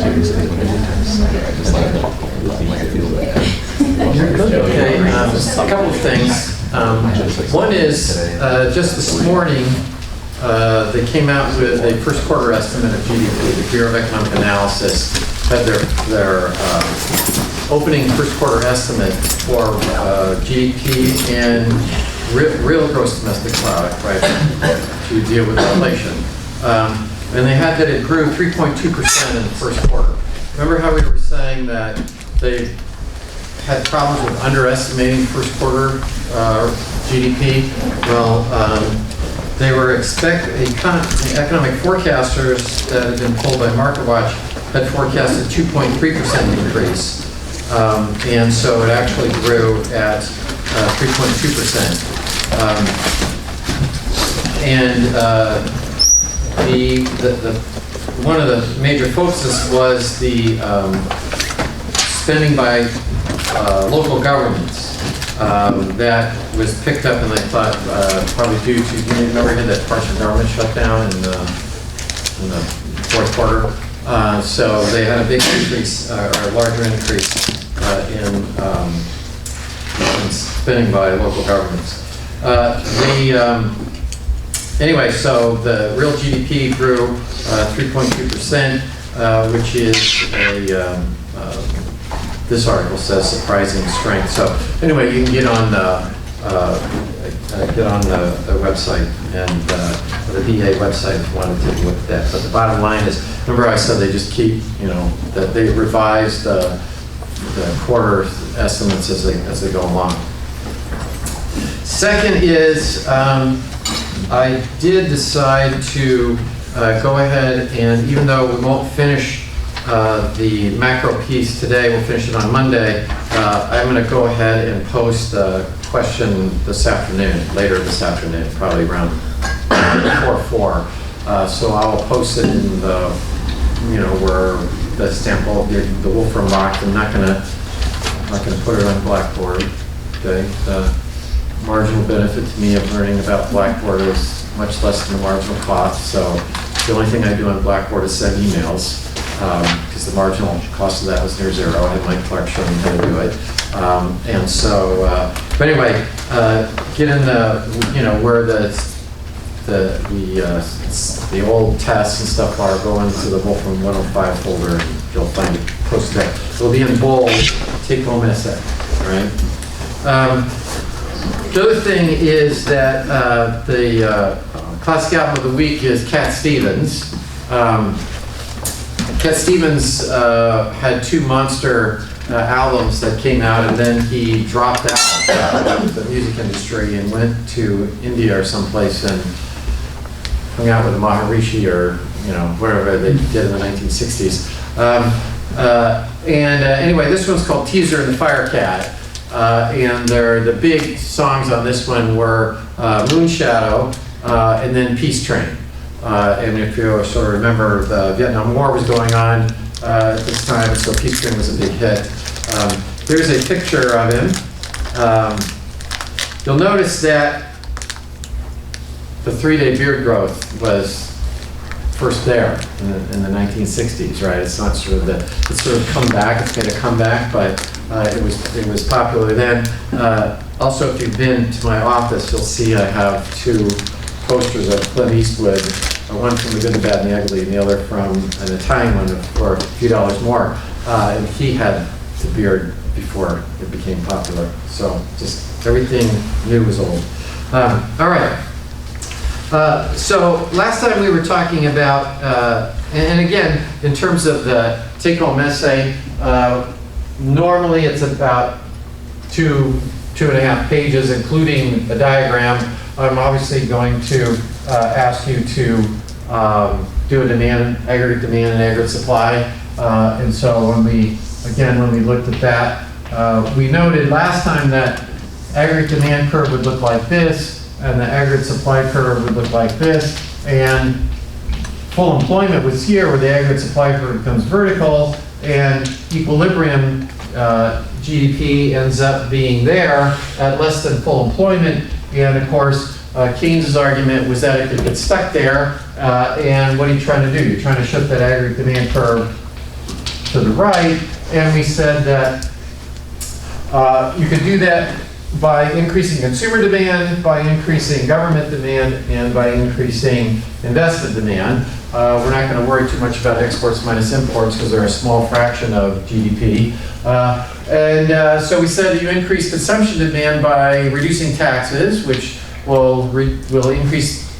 Okay, just a couple of things. One is, just this morning, they came out with a first quarter estimate of GDP. The Bureau of Economic Analysis had their opening first quarter estimate for GDP and real gross domestic product, right, to deal with inflation. And they had that it grew 3.2% in the first quarter. Remember how we were saying that they had problems with underestimating first quarter GDP? Well, they were the economic forecasters that had been pulled by MarketWatch had forecasted 2.3% increase. And so it actually grew at 3.2%. One of the major focuses was the spending by local governments. That was picked up, and they thought probably due to, you remember we had that partial government shutdown in the fourth quarter. So they had a big increase, or a larger increase in spending by local governments. Anyway, so the real GDP grew 3.2%, which is this article says surprising strength. So anyway, you can get on the website and the VA website if you want to take a look at that. But the bottom line is, remember I said they just keep, that they revise the quarter estimates as they go along. Second is, I did decide to go ahead and, even though we won't finish the macro piece today, we'll finish it on Monday, I'm going to go ahead and post a question this afternoon, later this afternoon, probably around 4. So I'll post it in the, where the sample, the Wolfram box. I'm not going to put it on Blackboard. Okay. The marginal benefit to me of learning about Blackboard is much less than the marginal cost. So the only thing I do on Blackboard is send emails, because the marginal cost of that was near zero. I had Mike Clark show me how to do it. And so, but anyway, get in the, where the old tests and stuff are, go into the Wolfram 105 folder, and you'll find it posted there. It'll be in bold, take home essay, all right? The other thing is that the classic album of the week is Cat Stevens. Cat Stevens had 2 monster albums that came out, and then he dropped out of the music industry and went to India or someplace and hung out with the Maharishi or whatever they did in the 1960s. Anyway, this one's called Teaser and the Firecat. And the big songs on this one were Moonshadow and then Peace Train. And if you sort of remember, the Vietnam War was going on at this time, so Peace Train was a big hit. Here's a picture of him. You'll notice that the 3-day beard growth was first there in the 1960s, right? It's not sort of it's sort of come back. It's made a comeback, but it was popular then. Also, if you've been to my office, you'll see I have 2 posters of Clint Eastwood, one from The Good, the Bad, and the Ugly, and the other from an Italian one for a few dollars more. And he had the beard before it became popular. So just everything new was old. All right. So last time we were talking about, and again, in terms of the take-home essay, normally it's about 2.5 pages, including a diagram. I'm obviously going to ask you to do a aggregate demand and aggregate supply. And so when we looked at that, we noted last time that aggregate demand curve would look like this, and the aggregate supply curve would look like this, and full employment was here where the aggregate supply curve becomes vertical, and equilibrium GDP ends up being there at less than full employment. And of course, Keynes's argument was that it could get stuck there, and what are you trying to do? You're trying to shift that aggregate demand curve to the right, and we said that you could do that by increasing consumer demand, by increasing government demand, and by increasing investment demand. We're not going to worry too much about exports minus imports because they're a small fraction of GDP. So we said that you increase consumption demand by reducing taxes, which will increase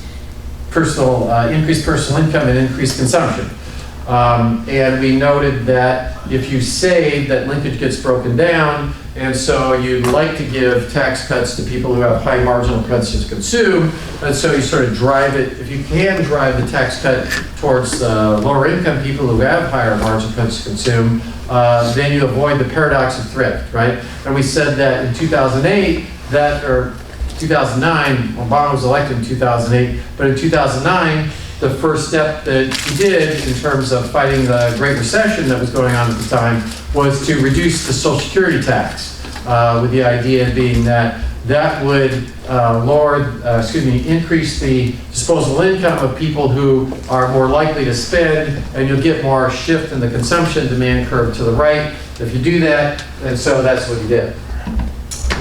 personal income and increase consumption. And we noted that if you save, that linkage gets broken down, and so you'd like to give tax cuts to people who have high marginal propensity to consume, and so you sort of drive it, if you can drive the tax cut towards lower income people who have higher marginal propensity to consume, then you avoid the paradox of thrift, right? And we said that in 2008, or 2009, Obama was elected in 2008, but in 2009, the first step that he did in terms of fighting the Great Recession that was going on at the time was to reduce the Social Security tax, with the idea being that that would increase the disposable income of people who are more likely to spend, and you'll get more shift in the consumption demand curve to the right if you do that, and so that's what he did.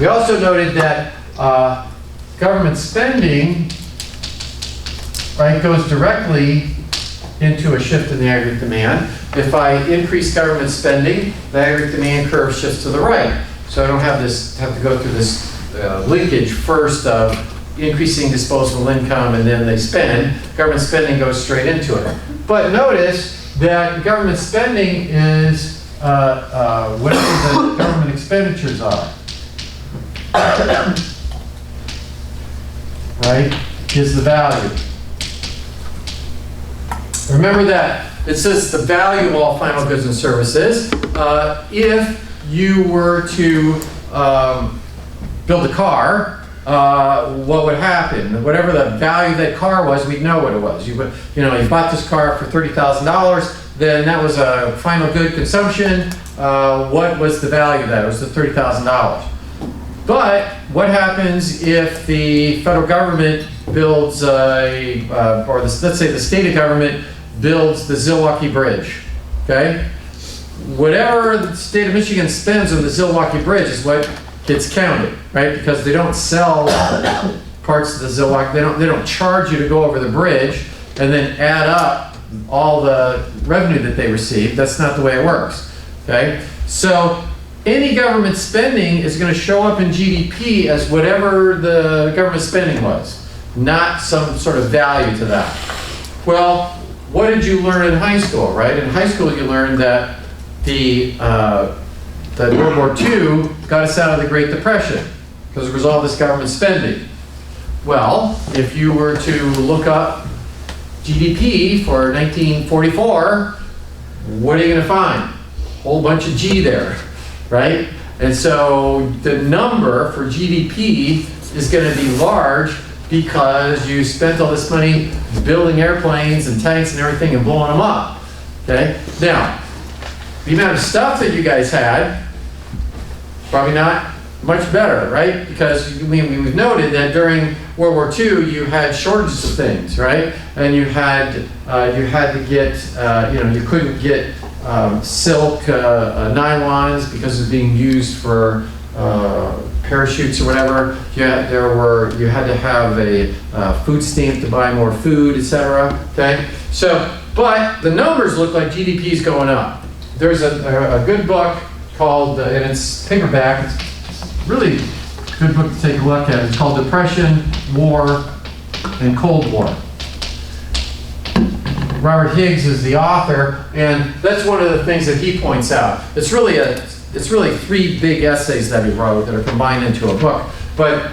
We also noted that government spending, right, goes directly into a shift in the aggregate demand. If I increase government spending, the aggregate demand curve shifts to the right. So I don't have to go through this linkage first of increasing disposable income and then they spend. Government spending goes straight into it. But notice that government spending is whatever the government expenditures are. Right, is the value. Remember that it says the value of all final goods and services. If you were to build a car, what would happen? Whatever the value of that car was, we'd know what it was. You bought this car for $30,000, then that was a final good consumption. What was the value of that? It was the $30,000. But what happens if the federal government builds let's say the state government builds the Zilwaukee Bridge, okay? Whatever the state of Michigan spends on the Zilwaukee Bridge is what gets counted, right? Because they don't sell parts of the Zilwaukee, they don't charge you to go over the bridge and then add up all the revenue that they receive. That's not the way it works, okay? So any government spending is going to show up in GDP as whatever the government spending was, not some sort of value to that. Well, what did you learn in high school, right? In high school you learned that that World War II got us out of the Great Depression because there was all this government spending. Well, if you were to look up GDP for 1944, what are you going to find? A whole bunch of G there, right? And so the number for GDP is going to be large because you spent all this money building airplanes and tanks and everything and blowing them up, okay? Now, the amount of stuff that you guys had, probably not much better, right? Because we've noted that during World War II, you had shortages of things, right? And you had to get, you couldn't get silk nylons because it was being used for parachutes or whatever. You had to have a food stamp to buy more food, etc. Okay, so but the numbers look like GDP is going up. There's a good book called, and it's paperback. It's really a good book to take a look at. It's called Depression, War, and Cold War. Robert Higgs is the author, and that's one of the things that he points out. It's really three big essays that he wrote that are combined into a book. But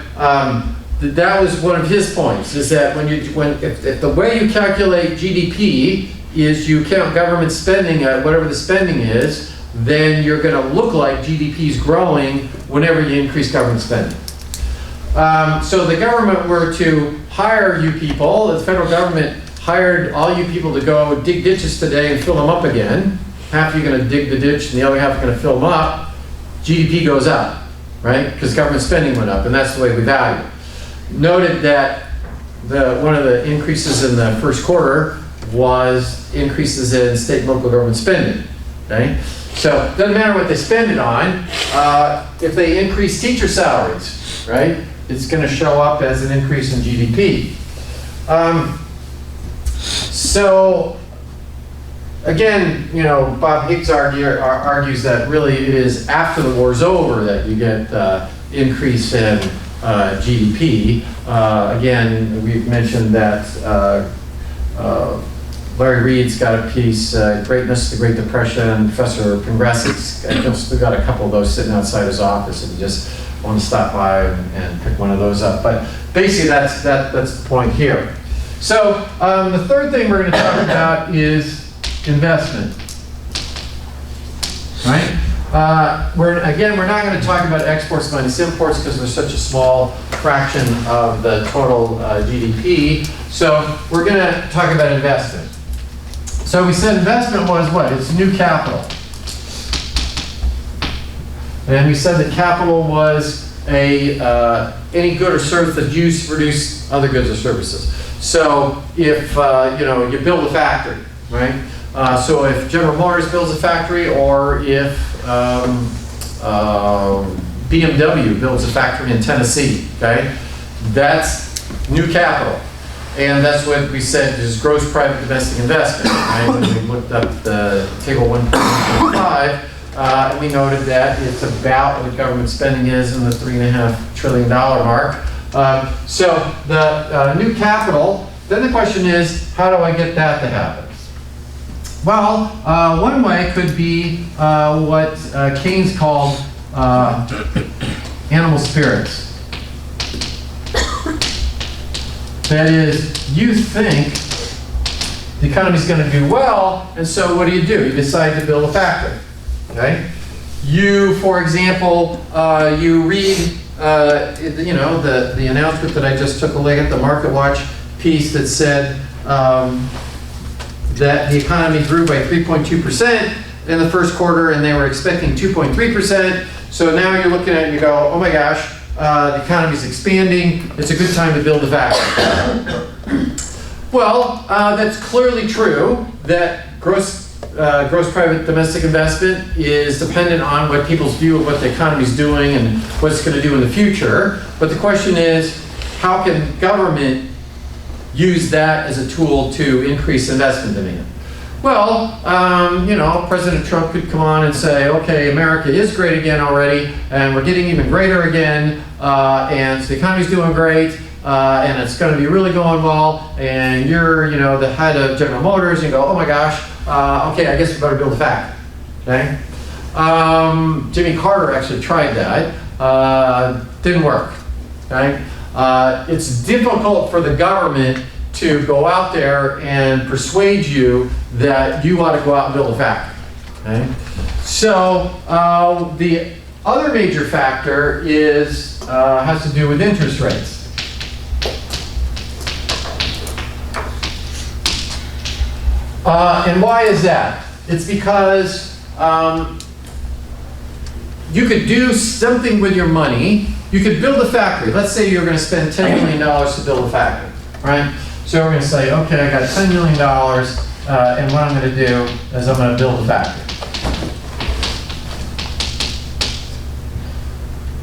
that was one of his points: is that if the way you calculate GDP is you count government spending at whatever the spending is, then you're going to look like GDP is growing whenever you increase government spending. So the government were to hire you people. The federal government hired all you people to go dig ditches today and fill them up again. Half of you are going to dig the ditch and the other half are going to fill them up. GDP goes up, right? Because government spending went up, and that's the way we value it. Noted that one of the increases in the first quarter was increases in state and local government spending. okay? So it doesn't matter what they spend it on. If they increase teacher salaries, right, it's going to show up as an increase in GDP. So again, you know, Bob Higgs argues that really it is after the war's over that you get increase in GDP. Again, we've mentioned that Larry Reed's got a piece, Greatness, the Great Depression. Professor Pengrassi's still got a couple of those sitting outside his office if you just want to stop by and pick one of those up. But basically that's the point here. So the third thing we're going to talk about is investment, right? We're not going to talk about exports minus imports because they're such a small fraction of the total GDP. So we're going to talk about investment. So we said investment was what? It's new capital. And we said that capital was any good or service that's used to produce other goods or services. So if you build a factory, right? So if General Motors builds a factory, or if BMW builds a factory in Tennessee, okay, that's new capital. And that's what we said is gross private domestic investment. Right? When we looked up the table 1.5, and we noted that it's about what government spending is in the $3.5 trillion mark. So the new capital, then the question is, how do I get that to happen? Well, one way could be what Keynes called animal spirits. That is, you think the economy's going to do well, and so what do? You decide to build a factory. Okay? You, for example, you read, the announcement that I just took a look at, the Market Watch piece that said that the economy grew by 3.2% in the first quarter, and they were expecting 2.3%. So now you're looking at it and you go, oh my gosh, the economy's expanding. It's a good time to build a factory. Well, that's clearly true that gross private domestic investment is dependent on what people's view of what the economy's doing and what it's going to do in the future. But the question is, how can government use that as a tool to increase investment demand? Well, President Trump could come on and say, okay, America is great again already, and we're getting even greater again, and so the economy's doing great, and it's going to be really going well, and you're, the head of General Motors, and you go, oh my gosh, okay, I guess we better build a factory, okay? Jimmy Carter actually tried that. Didn't work, okay? It's difficult for the government to go out there and persuade you that you ought to go out and build a factory. Okay? So the other major factor has to do with interest rates. And why is that? It's because you could do something with your money. You could build a factory. Let's say you're going to spend $10 million to build a factory, right? So we're going to say, okay, I got $10 million, and what I'm going to do is I'm going to build a factory.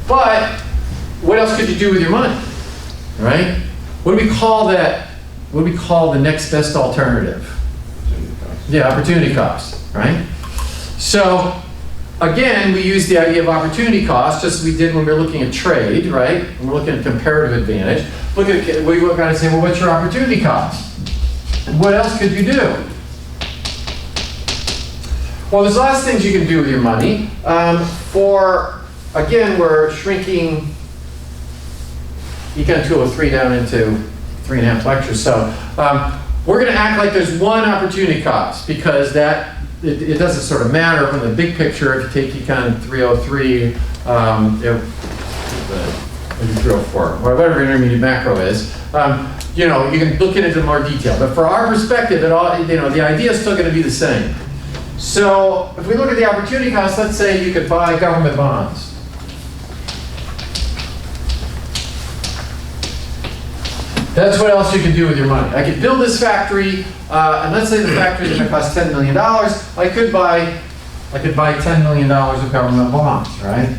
But what else could you do with your money, right? What do we call that? What do we call the next best alternative? Yeah, opportunity cost, right? So again, we use the idea of opportunity cost, just as we did when we were looking at trade, right? And we're looking at comparative advantage. We got to say, well, what's your opportunity cost? What else could you do? Well, there's lots of things you can do with your money. Again, we're shrinking Econ 203 down into 3.5 lectures. So we're going to act like there's one opportunity cost, because it doesn't sort of matter from the big picture. If you take Econ 303, 304, whatever intermediate macro is, you can look at it in more detail. But for our perspective, the idea is still going to be the same. So if we look at the opportunity cost, let's say you could buy government bonds. That's what else you can do with your money. I could build this factory, and let's say the factory is going to cost $10 million. I could buy I could buy $10 million of government bonds, right?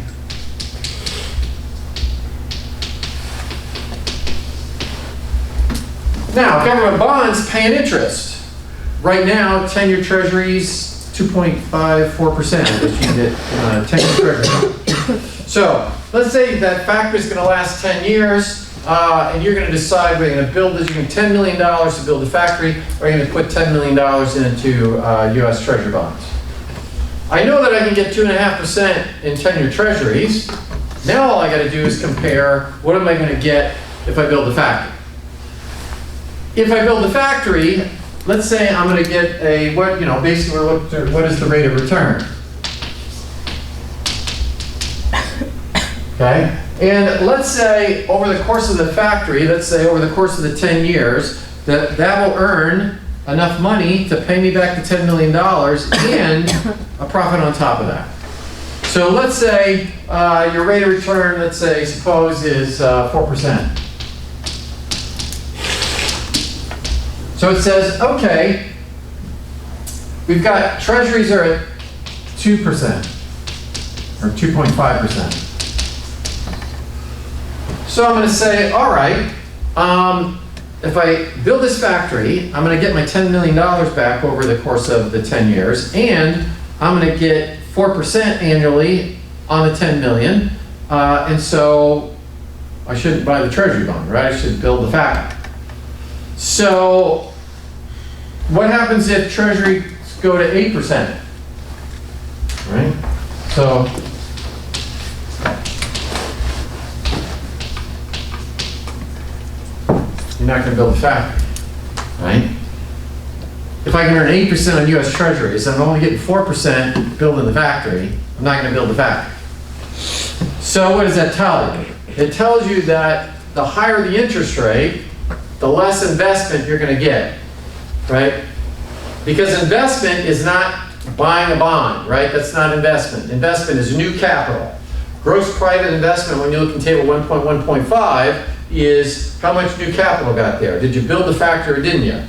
Now, government bonds pay an interest. Right now, 10-year treasuries, 2.54%, if you get 10-year treasury. So, let's say that factory is going to last 10 years, and you're going to decide we're going to build this. You're going to $10 million to build a factory, or you're going to put $10 million into U.S. Treasury bonds. I know that I can get 2.5% in 10-year treasuries. Now all I got to do is compare what am I going to get if I build a factory. If I build a factory, let's say I'm going to get a, basically we're looking at what is the rate of return. Okay? And let's say over the course of the factory, let's say over the course of the 10 years, that will earn enough money to pay me back the $10 million and a profit on top of that. So let's say your rate of return, let's say, suppose is 4%. So it says, okay, we've got treasuries are at 2% or 2.5%. So I'm going to say, all right, if I build this factory, I'm going to get my $10 million back over the course of the 10 years, and I'm going to get 4% annually on the 10 million, and so I shouldn't buy the treasury bond, right? I should build the factory. So what happens if treasuries go to 8%? Right? So you're not going to build a factory, right? If I can earn 8% on U.S. treasuries, and I'm only getting 4% building the factory, I'm not going to build the factory. So what does that tell you? It tells you that the higher the interest rate, the less investment you're going to get, right? Because investment is not buying a bond, right? That's not investment. Investment is new capital. Gross private investment, when you look in table 1.1.5, is how much new capital got there. Did you build the factory or didn't you?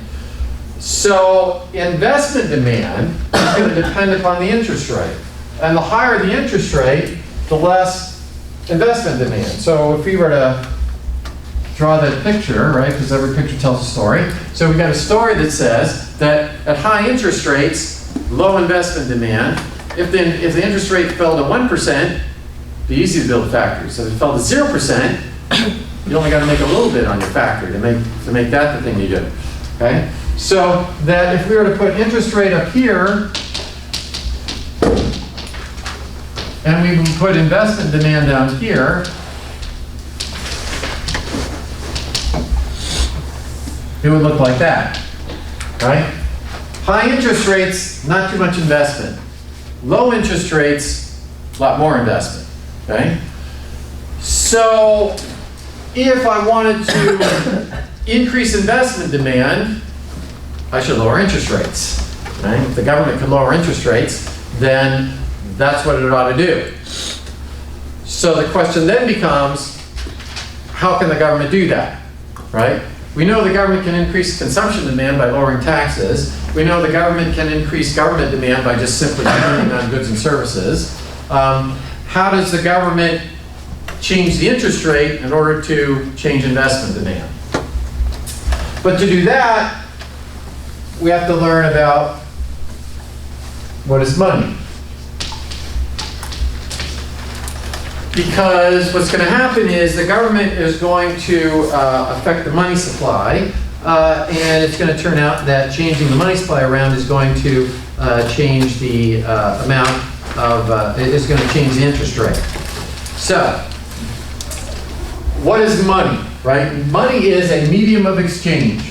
So investment demand is going to depend upon the interest rate. And the higher the interest rate, the less investment demand. So if we were to draw that picture, right, because every picture tells a story. So we've got a story that says that at high interest rates, low investment demand. If the interest rate fell to 1%, it'd be easy to build a factory. So if it fell to 0%, you only got to make a little bit on your factory to make that the thing you do. Okay? So that if we were to put interest rate up here, and we would put investment demand down here, it would look like that, right? High interest rates, not too much investment. Low interest rates, a lot more investment, okay? So if I wanted to increase investment demand, I should lower interest rates, right? If the government can lower interest rates, then that's what it ought to do. So the question then becomes, how can the government do that, right? We know the government can increase consumption demand by lowering taxes. We know the government can increase government demand by just simply spending on goods and services. How does the government change the interest rate in order to change investment demand? But to do that, we have to learn about what is money. Because what's going to happen is the government is going to affect the money supply, and it's going to turn out that changing the money supply around is going to change the amount of, is going to change the interest rate. So, what is money, right? Money is a medium of exchange.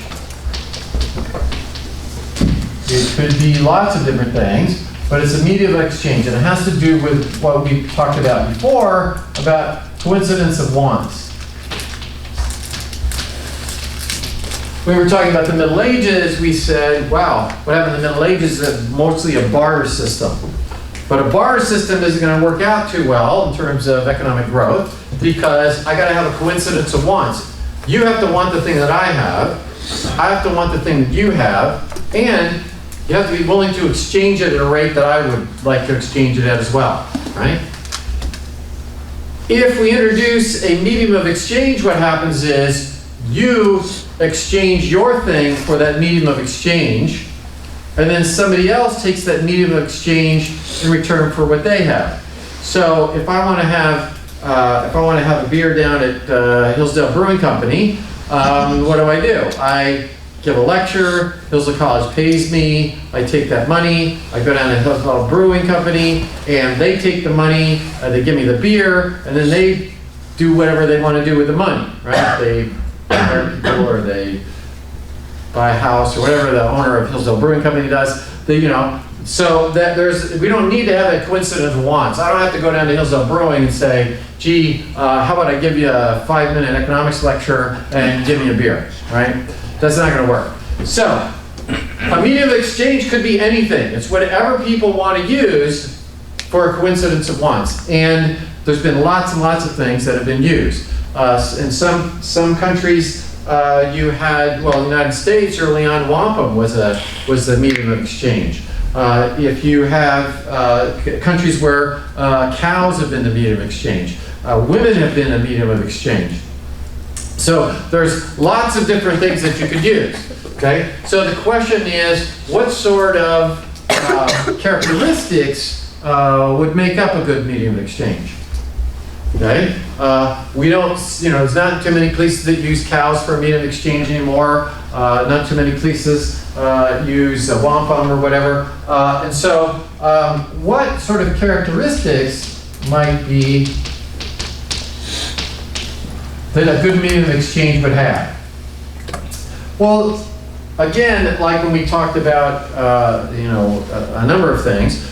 It could be lots of different things, but it's a medium of exchange, and it has to do with what we talked about before, about coincidence of wants. When we were talking about the Middle Ages, we said, wow, what happened in the Middle Ages is mostly a barter system. But a barter system isn't going to work out too well in terms of economic growth, because I got to have a coincidence of wants. You have to want the thing that I have to want the thing that you have, and you have to be willing to exchange it at a rate that I would like to exchange it at as well, right? If we introduce a medium of exchange, what happens is you exchange your thing for that medium of exchange, and then somebody else takes that medium of exchange in return for what they have. So if I want to have a beer down at Hillsdale Brewing Company, what do? I give a lecture, Hillsdale College pays me, I take that money, I go down to Hillsdale Brewing Company, and they take the money, they give me the beer, and then they do whatever they want to do with the money, right? They hire people, or they buy a house, or whatever the owner of Hillsdale Brewing Company does. They, so that we don't need to have a coincidence of wants. I don't have to go down to Hillsdale Brewing and say, gee, how about I give you a 5-minute economics lecture and give me a beer, right? That's not going to work. So a medium of exchange could be anything. It's whatever people want to use for a coincidence of wants. And there's been lots and lots of things that have been used. In some countries, you had, well, the United States early on, wampum was the medium of exchange. If you have countries where cows have been the medium of exchange, women have been a medium of exchange. So there's lots of different things that you could use. Okay. So the question is, what sort of characteristics would make up a good medium of exchange? Okay. We don't, there's not too many places that use cows for a medium of exchange anymore. Not too many places use wampum or whatever. And so what sort of characteristics might be that a good medium of exchange would have? Well, again, like when we talked about, a number of things,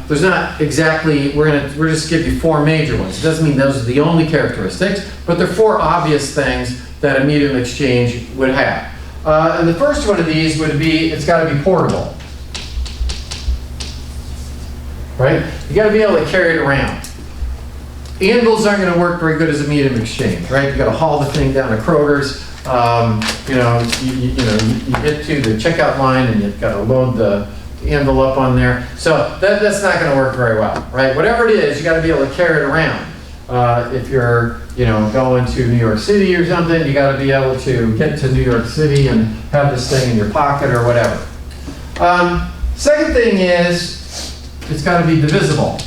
there's not exactly, we're just give you 4 major ones. It doesn't mean those are the only characteristics, but they're 4 obvious things that a medium of exchange would have. And the first one of these would be, it's got to be portable. Right? You got to be able to carry it around. Anvils aren't going to work very good as a medium of exchange, right? You got to haul the thing down to Kroger's. You get to the checkout line and you've got to load the envelope on there. So that's not going to work very well, right? Whatever it is, you got to be able to carry it around. If you're, going to New York City or something, you got to be able to get to New York City and have this thing in your pocket or whatever. Second thing is, it's got to be divisible.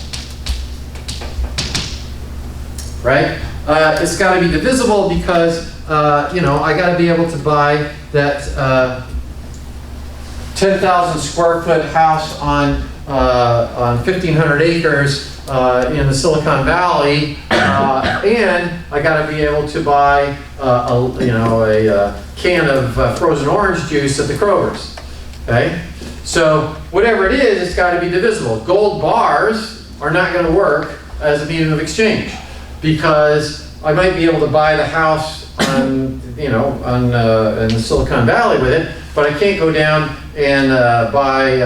Right? It's got to be divisible because, I got to be able to buy that 10,000 square foot house on 1,500 acres in the Silicon Valley, and I got to be able to buy a can of frozen orange juice at the Kroger's. Okay? So whatever it is, it's got to be divisible. Gold bars are not going to work as a medium of exchange, because I might be able to buy the house in the Silicon Valley with it, but I can't go down and buy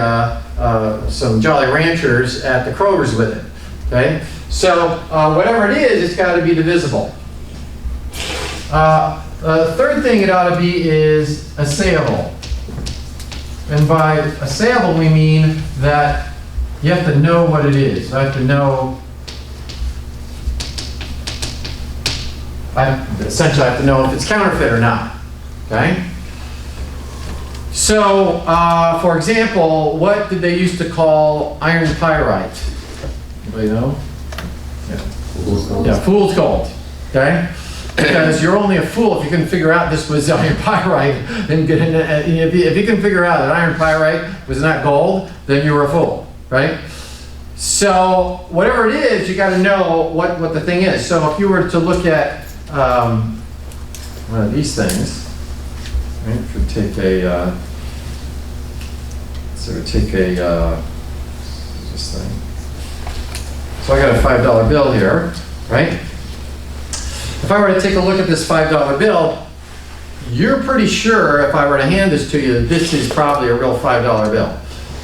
some Jolly Ranchers at the Kroger's with it. Okay, so whatever it is, it's got to be divisible. The third thing it ought to be is assayable. And by assayable, we mean that you have to know what it is. I have to know. Essentially, I have to know if it's counterfeit or not. Okay. So, for example, what did they used to call iron pyrite? Anybody know? Yeah, fool's gold. Okay? Because you're only a fool if you can figure out this was iron pyrite. And if you can figure out that iron pyrite was not gold, then you were a fool, right? So, whatever it is, you got to know what the thing is. So, if you were to look at one of these things, right? If you take a this thing. So I got a $5 bill here, right? If I were to take a look at this $5 bill, you're pretty sure if I were to hand this to you that this is probably a real $5 bill.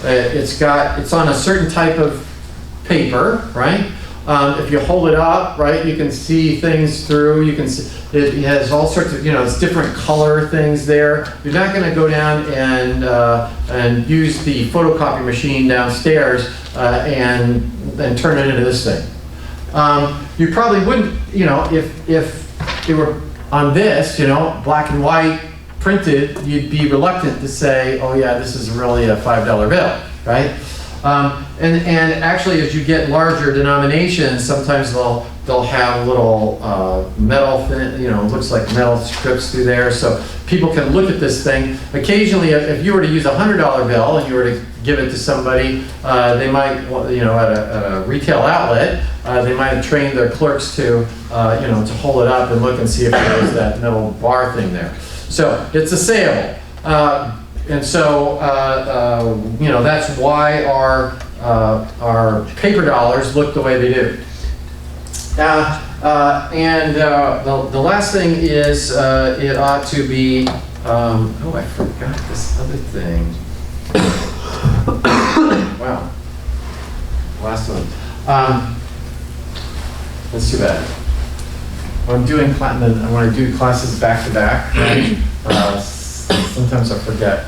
It's on a certain type of paper, right? If you hold it up, right, you can see things through. You can see it has all sorts of, it's different color things there. You're not going to go down and use the photocopy machine downstairs and turn it into this thing. You probably wouldn't, if it were on this, black and white printed, you'd be reluctant to say, oh yeah, this is really a $5 bill, right? And actually, as you get larger denominations, sometimes they'll have little metal, looks like metal strips through there, so people can look at this thing. Occasionally, if you were to use a $100 bill and you were to give it to somebody, they might, at a retail outlet, they might have trained their clerks to hold it up and look and see if there was that metal bar thing there. So it's assayable. And so, that's why our paper dollars look the way they do. The last thing is it ought to be, oh, I forgot this other thing. Wow. Last one. That's too bad. When I'm doing when I do classes back to back, sometimes I forget.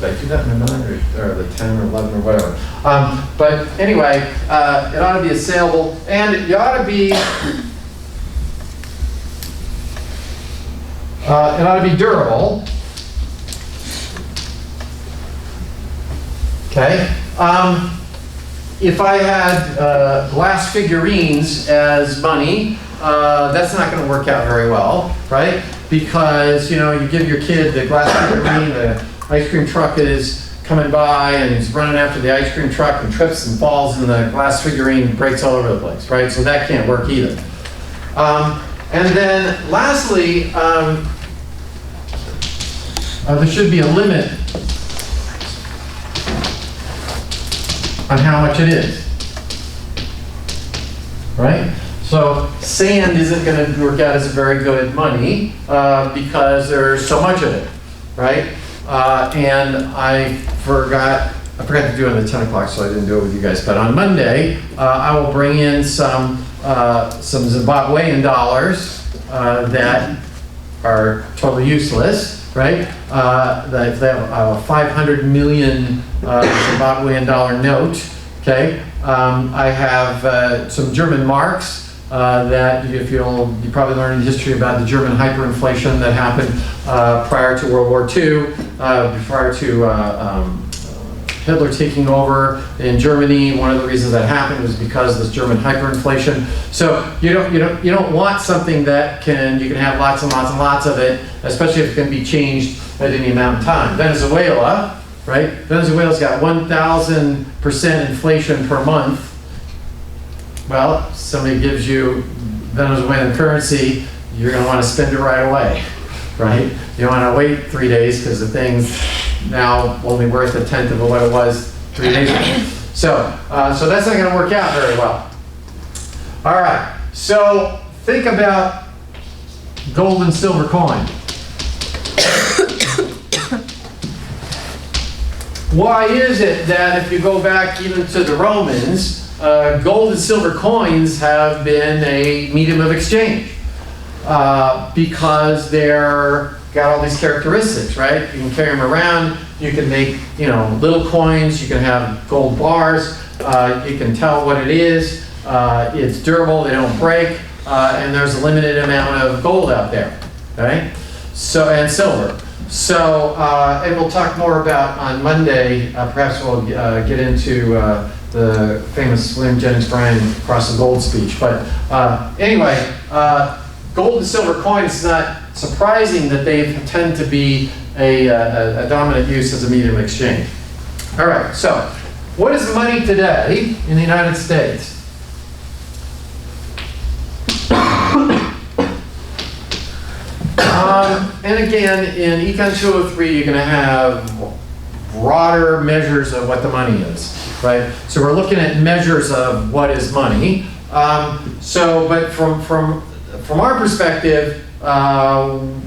Did I do that in the 9 or the 10 or 11 or whatever? But anyway, it ought to be assayable, and it ought to be durable. Okay. If I had glass figurines as money, that's not going to work out very well, right? Because you give your kid the glass figurine, the ice cream truck is coming by and he's running after the ice cream truck and trips and falls and the glass figurine breaks all over the place, right? So that can't work either. And then lastly, there should be a limit on how much it is, right? So sand isn't going to work out as very good money because there's so much of it, right? And I forgot to do it at 10 o'clock, so I didn't do it with you guys. But on Monday, I will bring in some Zimbabwean dollars that are totally useless, right? They have a 500 million Zimbabwean dollar note. Okay, I have some German marks. That you probably learned in history about the German hyperinflation that happened prior to World War II, prior to Hitler taking over in Germany. One of the reasons that happened was because of this German hyperinflation. So you don't want something that you can have lots and lots and lots of it, especially if it can be changed at any amount of time. Venezuela, right? Venezuela's got 1,000% inflation per month. Well, if somebody gives you Venezuelan currency, you're going to want to spend it right away, right? You don't want to wait 3 days because the thing's now only worth 1/10 of what it was 3 days ago. So that's not going to work out very well. All right, so think about gold and silver coin. Why is it that if you go back even to the Romans, gold and silver coins have been a medium of exchange? Because they're got all these characteristics, right? You can carry them around, you can make, little coins, you can have gold bars, you can tell what it is, it's durable, they don't break, and there's a limited amount of gold out there, right? So, and silver. So, and we'll talk more about on Monday, perhaps we'll get into the famous William Jennings Bryan Cross the Gold speech. But anyway, gold and silver coins, it's not surprising that they tend to be a dominant use as a medium of exchange. All right, so what is money today in the United States? And again, in Econ 203, you're going to have broader measures of what the money is, right? So we're looking at measures of what is money. But from our perspective, from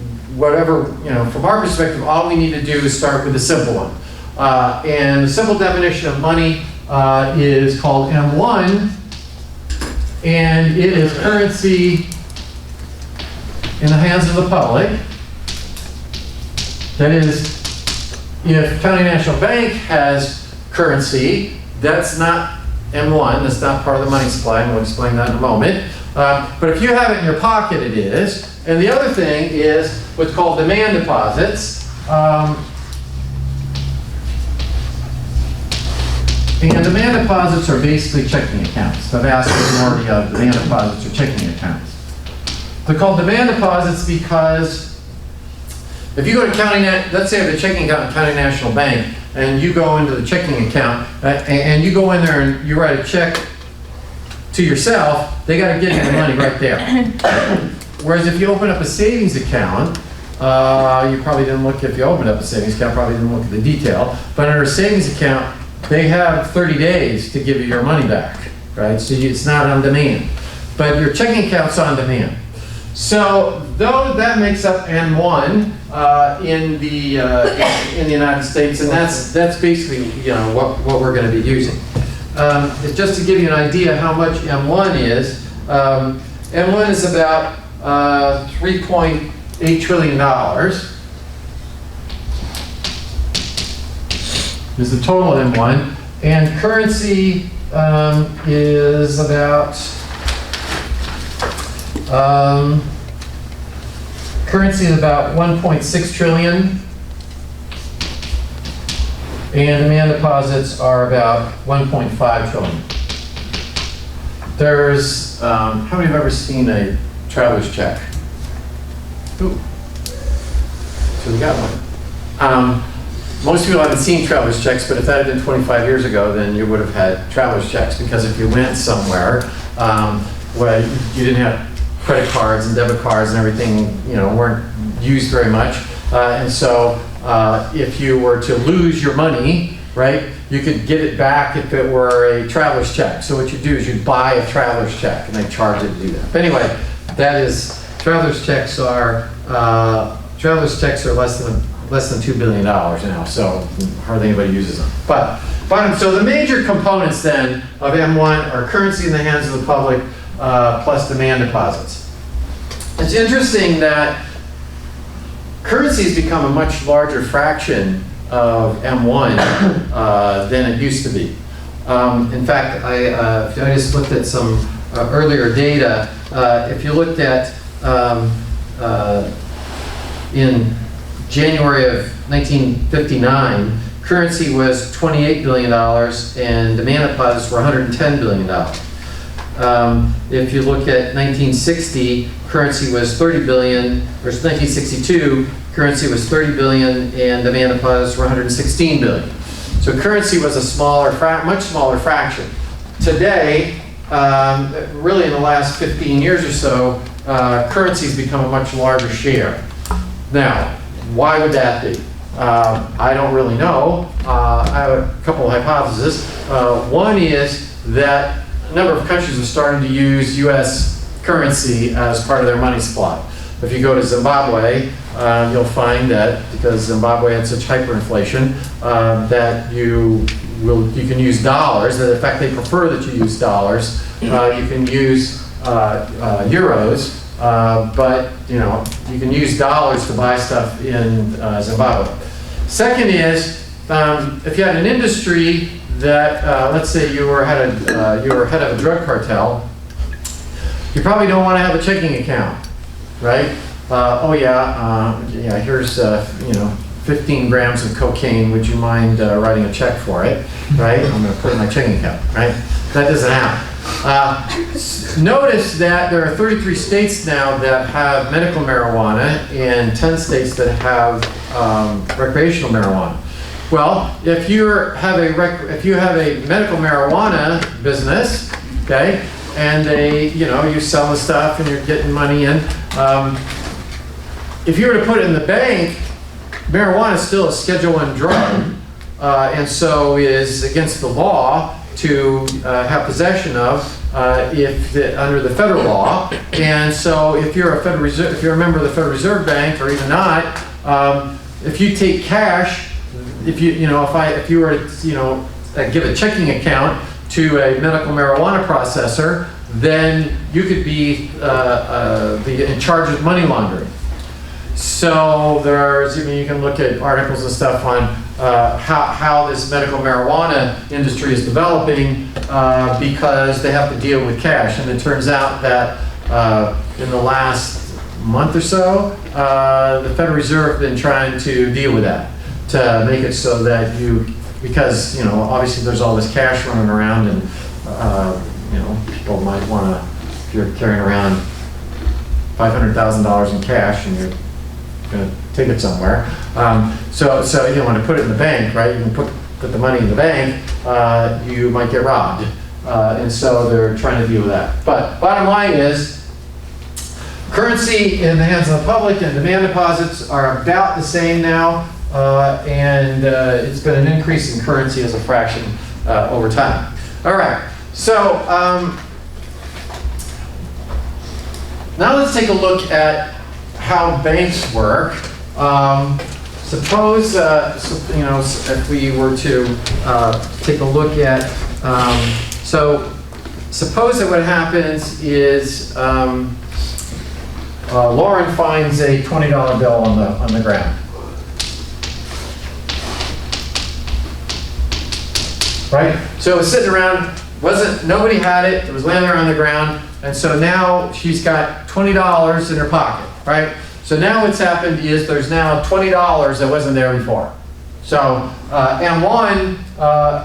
our perspective, all we need to do is start with the simple one. And the simple definition of money is called M1, and it is currency in the hands of the public. That is, if County National Bank has currency, that's not M1, that's not part of the money supply, and we'll explain that in a moment. But if you have it in your pocket, it is. And the other thing is what's called demand deposits. And demand deposits are basically checking accounts. The vast majority of demand deposits are checking accounts. They're called demand deposits because if you go to let's say I have a checking account in County National Bank, and you go into the checking account, and you go in there and you write a check to yourself, they got to get you the money right there. Whereas if you open up a savings account, you probably didn't look, if you opened up a savings account, probably didn't look at the detail, but under a savings account, they have 30 days to give you your money back, right? So it's not on demand. But your checking account's on demand. So though that makes up N1 in the United States, and that's basically what we're going to be using. Just to give you an idea how much M1 is, M1 is about $3.8 trillion. Is the total M1, and currency is about currency is about 1.6 trillion, and demand deposits are about 1.5 trillion. There's how many have ever seen a traveler's check? Ooh. So we got one. Most people haven't seen traveler's checks, but if that had been 25 years ago, then you would have had traveler's checks, because if you went somewhere where you didn't have credit cards and debit cards and everything, weren't used very much, and so if you were to lose your money, right, you could get it back if it were a traveler's check. So what you do is you buy a traveler's check, and they charge you to do that. But anyway, traveler's checks are less than $2 billion now, so hardly anybody uses them. But so the major components then of M1 are currency in the hands of the public plus demand deposits. It's interesting that currency has become a much larger fraction of M1 than it used to be. In fact, I just looked at some earlier data. If you looked at in January of 1959, currency was $28 billion and demand deposits were $110 billion. If you look at 1960, currency was $30 billion, versus 1962, currency was $30 billion and demand deposits were $116 billion. So currency was a much smaller fraction. Today, really in the last 15 years or so, currency's become a much larger share. Now, why would that be? I don't really know. I have a couple of hypotheses. One is that a number of countries are starting to use U.S. currency as part of their money supply. If you go to Zimbabwe, you'll find that because Zimbabwe had such hyperinflation, that you can use dollars. That in fact they prefer that you use dollars. You can use euros. But you can use dollars to buy stuff in Zimbabwe. Second is, if you had an industry that, let's say you were head of a drug cartel, you probably don't want to have a checking account, right? Here's 15 grams of cocaine. Would you mind writing a check for it, right? I'm going to put it in my checking account, right? That doesn't happen. Notice that there are 33 states now that have medical marijuana and 10 states that have recreational marijuana. Well, if you have a medical marijuana business, okay, and you sell the stuff and you're getting money in, if you were to put it in the bank, marijuana is still a Schedule I drug, and so is against the law to have possession of under the federal law. And so if you're a member of the Federal Reserve Bank, or even not, if you take cash, if you were to give a checking account to a medical marijuana processor, then you could be in charge of money laundering. So there's, I mean, you can look at articles and stuff on how this medical marijuana industry is developing because they have to deal with cash. And it turns out that in the last month or so, the Federal Reserve has been trying to deal with that, to make it so that because, you know, obviously there's all this cash running around, and you know, people might want to, if you're carrying around $500,000 in cash and you're going to take it somewhere, so you don't want to put it in the bank, right? You can put the money in the bank, you might get robbed, and so they're trying to deal with that. But bottom line is, currency in the hands of the public and demand deposits are about the same now, and it's been an increase in currency as a fraction over time. All right, so now let's take a look at how banks work. Suppose, you know, if we were to take a look at, so suppose that what happens is Lauren finds a $20 bill on the ground. Right? So it was sitting around, nobody had it, it was laying there on the ground, and so now she's got $20 in her pocket, right? So now what's happened is there's now $20 that wasn't there before. So M1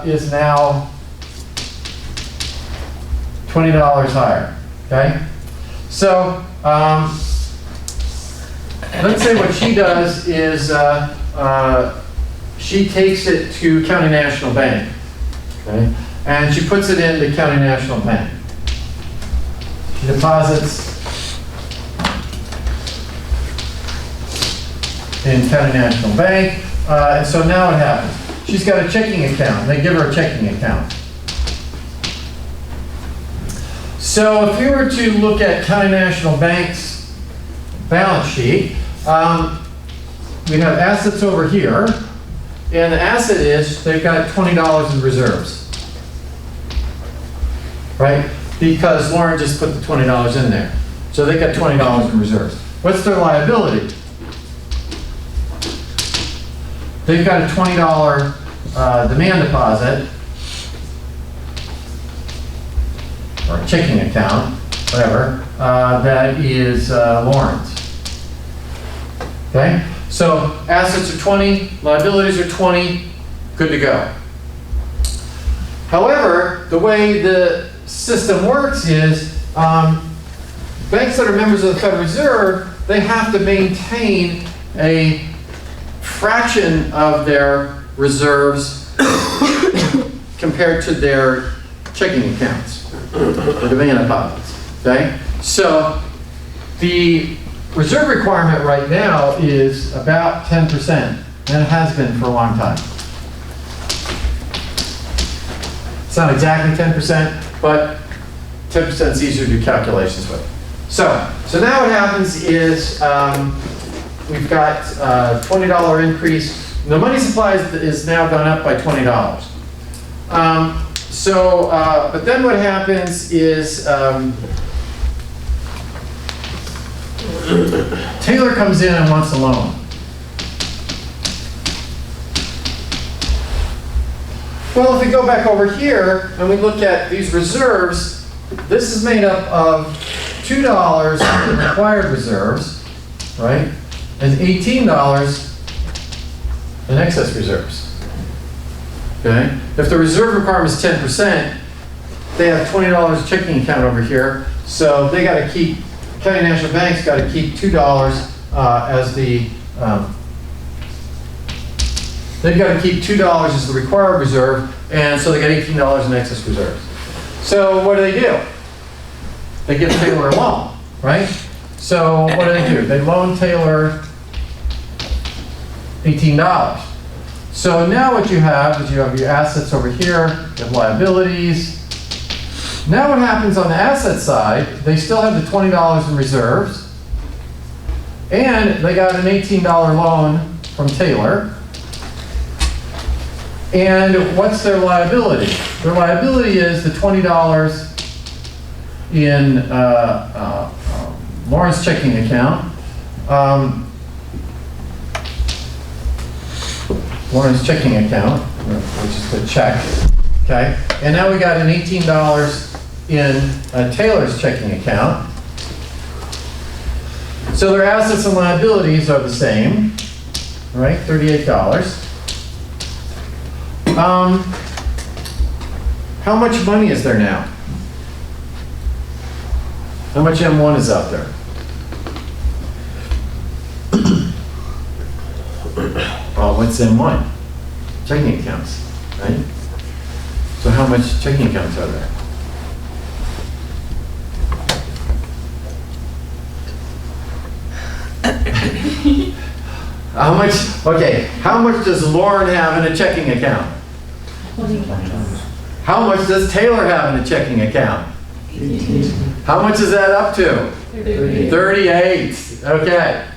is now $20 higher, okay? So let's say what she does is she takes it to County National Bank, okay? And she puts it into County National Bank. She deposits in County National Bank, and so now what happens? She's got a checking account. They give her a checking account. So if we were to look at County National Bank's balance sheet, we have assets over here, and the asset is they've got $20 in reserves, right? Because Lauren just put the $20 in there. So they've got $20 in reserves. What's their liability? They've got a $20 demand deposit, or a checking account, whatever, that is Lauren's. Okay? So assets are 20, liabilities are 20, good to go. However, the way the system works is banks that are members of the Federal Reserve, they have to maintain a fraction of their reserves compared to their checking accounts or demand deposits. Okay? So the reserve requirement right now is about 10%, and it has been for a long time. It's not exactly 10%, but 10% is easier to do calculations with. So now what happens is we've got $20 increase. The money supply is now gone up by $20. But then what happens is Taylor comes in and wants a loan. Well, if we go back over here and we look at these reserves, this is made up of $2 in required reserves, right? And $18 in excess reserves. Okay? If the reserve requirement is 10%, they have $20 checking account over here, so they got to keep, County National Bank's got to keep $2 as the, they've got to keep $2 as the required reserve, and so they got $18 in excess reserves. So what do? They give Taylor a loan, right? So what do? They loan Taylor $18. So now what you have is you have your assets over here, you have liabilities. Now what happens on the asset side, they still have the $20 in reserves, and they got an $18 loan from Taylor. And what's their liability? Their liability is the $20 in Lauren's checking account. Lauren's checking account, which is the check, okay? And now we got an $18 in Taylor's checking account. So their assets and liabilities are the same, right? $38. How much money is there now? How much M1 is out there? Well, what's M1? Checking accounts, right? So how much checking accounts are there? How much, okay, how much does Lauren have in a checking account? How much does Taylor have in a checking account? 18. How much is that up to? 38. Okay.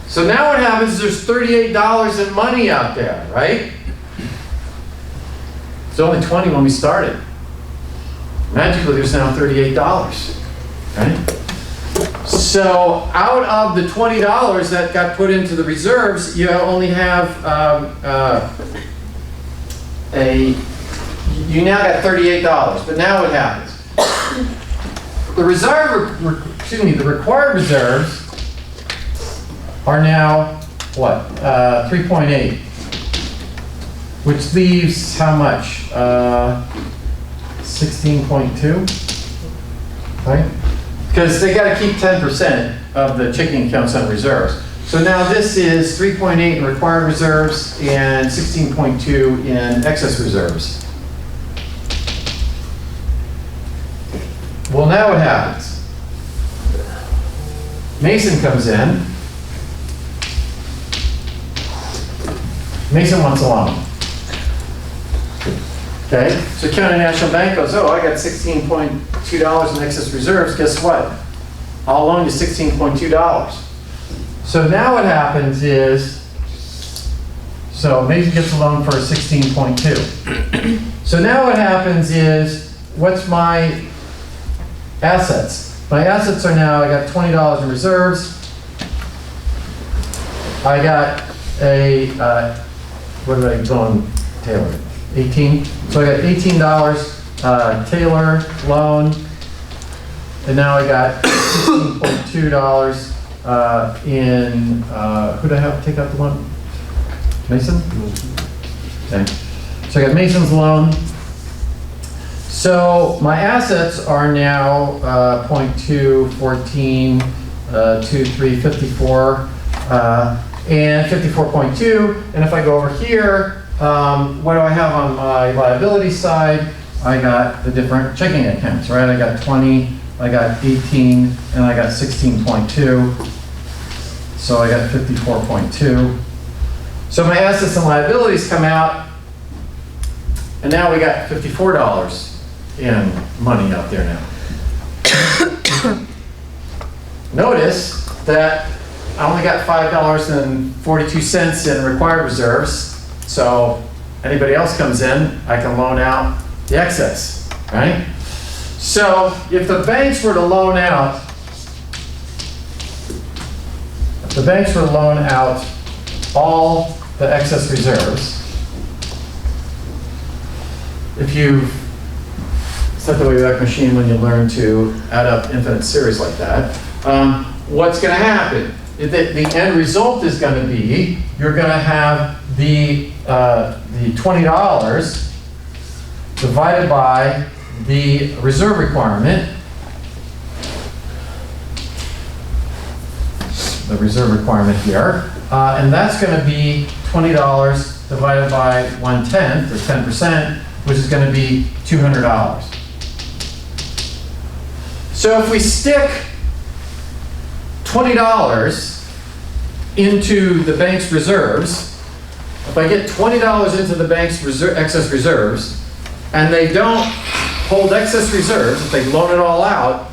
So now what happens is there's $38 in money out there, right? It's only 20 when we started. Magically, there's now $38, right? So out of the $20 that got put into the reserves, you only have you now got $38. But now what happens? The the required reserves are now what? 3.8, which leaves how much? 16.2, right? Because they got to keep 10% of the checking accounts on reserves. So now this is 3.8 in required reserves and 16.2 in excess reserves. Well, now what happens? Mason comes in. Mason wants a loan. Okay, so County National Bank goes, oh, I got $16.2 in excess reserves. Guess what? I'll loan you $16.2. So now what happens is, so Mason gets a loan for $16.2. So now what happens is, what's my assets? My assets are now, I got $20 in reserves. I got a, what did I go on Taylor? 18. So I got $18 Taylor loan, and now I got $16.2 in, who do I have to take out the loan? Mason? Okay. So I got Mason's loan. So my assets are now 0.2, 14, 2, 3, 54, and 54.2. And if I go over here, what do I have on my liability side? I got the different checking accounts, right? I got 20, I got 18, and I got 16.2. So I got 54.2. So my assets and liabilities come out, and now we got $54 in money out there now. Notice that I only got $5.42 in required reserves. So anybody else comes in, I can loan out the excess, right? So if the banks were to loan out, all the excess reserves, if you set the Wayback Machine when you learn to add up infinite series like that, what's going to happen? The end result is going to be you're going to have the $20 divided by the reserve requirement. The reserve requirement here, and that's going to be $20 divided by 1/10 or 10%, which is going to be $200. So if we stick $20 into the bank's reserves, if I get $20 into the bank's excess reserves, and they don't hold excess reserves, if they loan it all out,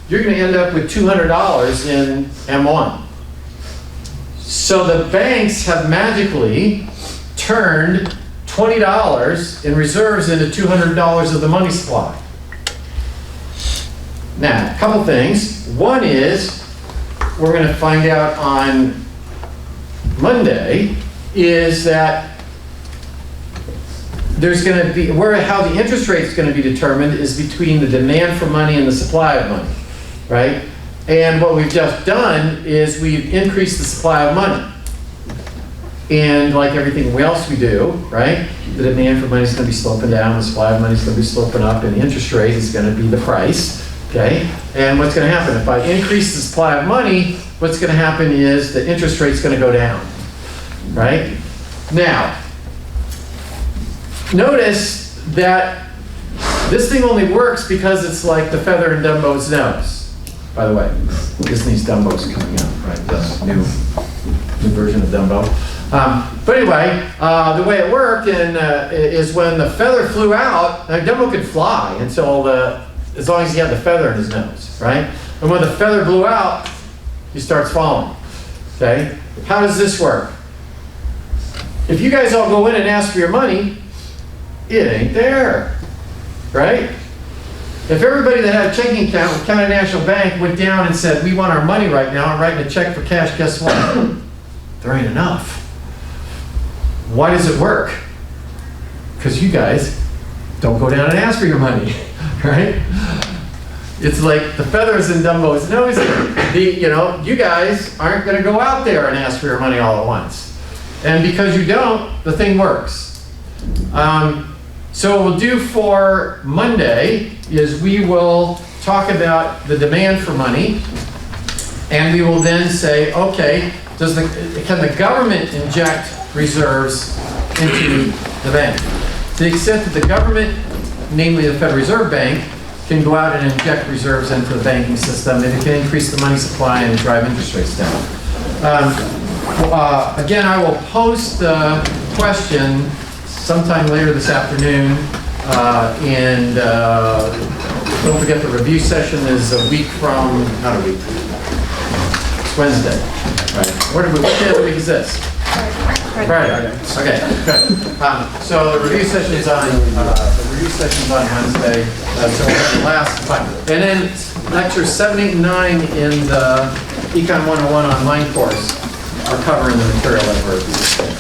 you're going to end up with $200 in M1. So the banks have magically turned $20 in reserves into $200 of the money supply. Now, a couple things. One is, we're going to find out on Monday, is that there's going to be, how the interest rate is going to be determined is between the demand for money and the supply of money, right? And what we've just done is we've increased the supply of money. And like everything else we do, right, the demand for money is going to be sloping down, the supply of money is going to be sloping up, and the interest rate is going to be the price, okay? And what's going to happen? If I increase the supply of money, what's going to happen is the interest rate is going to go down, right? Now, notice that this thing only works because it's like the feather in Dumbo's nose. By the way, Disney's Dumbo's coming out, right? The new version of Dumbo. But anyway, the way it worked is when the feather flew out, Dumbo could fly until as long as he had the feather in his nose, right? And when the feather blew out, he starts falling. Okay? How does this work? If you guys all go in and ask for your money, it ain't there, right? If everybody that had a checking account with County National Bank went down and said, we want our money right now, I'm writing a check for cash, guess what? There ain't enough. Why does it work? Because you guys don't go down and ask for your money, right? It's like the feathers in Dumbo's nose. You guys aren't going to go out there and ask for your money all at once. And because you don't, the thing works. So what we'll do for Monday is we will talk about the demand for money, and we will then say, okay, can the government inject reserves into the bank? To the extent that the government, namely the Federal Reserve Bank, can go out and inject reserves into the banking system, and it can increase the money supply and drive interest rates down. Again, I will post the question sometime later this afternoon, and don't forget the review session is a week from, not a week, it's Wednesday. Right. What day of the week is this? Friday. Okay. Good. So the review session is on Wednesday. So we'll have the last time. And then lectures 7, 8, and 9 in the Econ 101 online course are covering the material that we're reviewing.